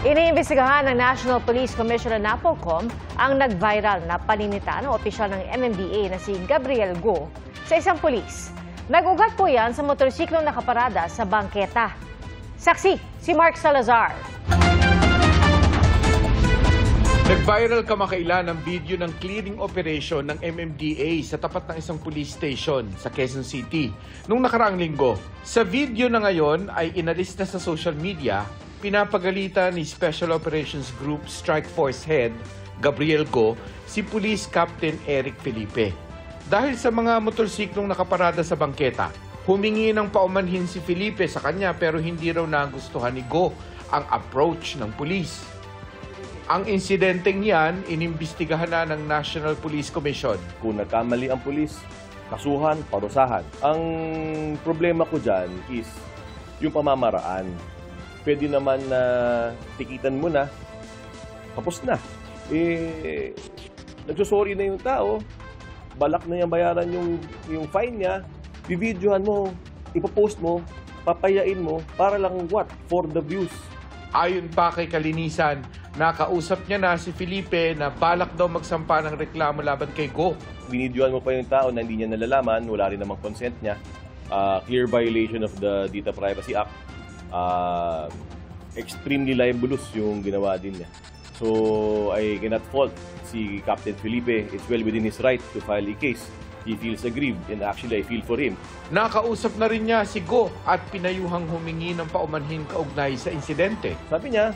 Iniimbestigahan ng National Police Commissioner NAPOLCOM ang nag-viral na paninita ng opisyal ng MMDA na si Gabriel Go sa isang pulis. Nag-ugat po yan sa motorsiklong nakaparada sa bangketa. Saksi, si Mark Salazar. Nag-viral kamakailan ang video ng clearing operation ng MMDA sa tapat ng isang police station sa Quezon City noong nakaraang linggo. Sa video na ngayon ay inalis na sa social media, pinapagalitan ni Special Operations Group Strike Force Head Gabriel Go si Police Captain Eric Felipe. Dahil sa mga motorsiklong nakaparada sa bangketa, humingi ng paumanhin si Felipe sa kanya pero hindi raw nagustuhan ni Go ang approach ng pulis. Ang insidenteng yan, inimbestigahan na ng National Police Commission. Kung nagkamali ang pulis, kasuhan, parusahan. Ang problema ko dyan is yung pamamaraan. Pwede naman na tikitan mo na, tapos na. Nagsusorry na yung tao, balak na yung bayaran yung fine niya, bibidyohan mo, ipopost mo, papayain mo, para lang what? For the views. Ayon pa kay Kalinisan, nakausap niya na si Felipe na balak daw magsampa ng reklamo laban kay Go. Binidyohan mo pa yung tao na hindi niya nalalaman, wala rin namang consent niya. Clear violation of the Data Privacy Act. Extremely libelous yung ginawa din niya. So, I cannot fault si Captain Felipe. It's well within his right to file a case. He feels aggrieved and actually I feel for him. Nakausap na rin niya si Go at pinayuhang humingi ng paumanhin kaugnay sa insidente. Sabi niya,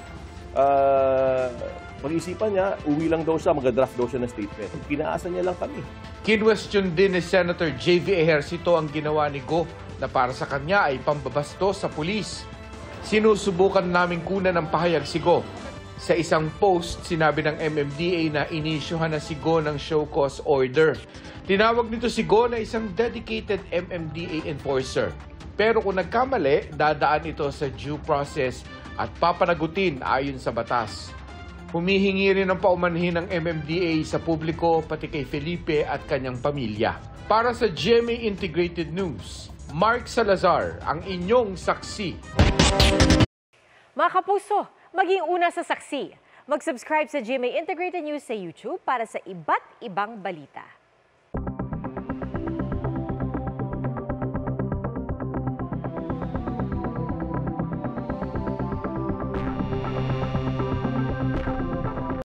pag-isipan niya, uwi lang daw siya, mag-draft daw siya ng statement. Pinaasa niya lang kami. Kinwestiyon din ni Senator J.V. Ejercito ang ginawa ni Go na para sa kanya ay pambabastos sa pulis. Sinusubukan naming kunan ng pahayag si Go. Sa isang post, sinabi ng MMDA na inisyuhan na si Go ng show cause order. Tinawag nito si Go na isang dedicated MMDA enforcer. Pero kung nagkamali, dadaan ito sa due process at papanagutin ayon sa batas. Humihingi rin ng paumanhin ng MMDA sa publiko pati kay Felipe at kanyang pamilya. Para sa GMA Integrated News, Mark Salazar, ang inyong saksi. Mga kapuso, maging una sa saksi. Mag-subscribe sa GMA Integrated News sa YouTube para sa iba't ibang balita.